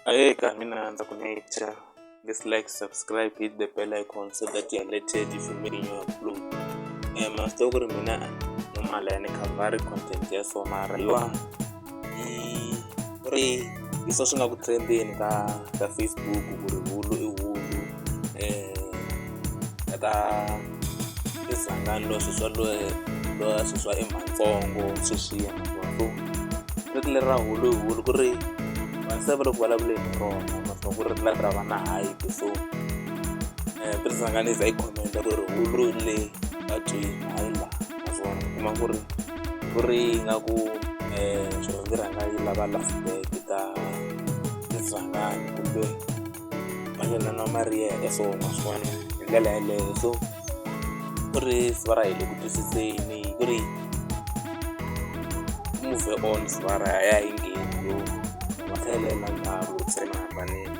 Ahee ka mina ndza ku nature. Please like, subscribe, hit the bell icon so that you are alerted if you make new upload. Masiku ku ri mina normal ni khavari content ya so mara ku ri leswi swi nga ku trendeni ka Facebook ku ri hulu i hulu ka tisangani swilo swa emantsongo sweswiya so ri ra hulu i hulu ku ri vanhu se va le ku vulavuleni hi rona naswona ku ri ra va na hype so tisanganisa hi comment ku ri hulu le patwini hayi la naswona u kuma ku ri ingaku swilo ndzi rhanga yi lava lastback ka tisangani kumbe manyana na mariyeke so naswona hi ndlela yeleyo so ku ri sivara hi le ku twisiseni ku ri move on sivara ya hi ngheni yo mahelela nkarhi wu tshena hambanile.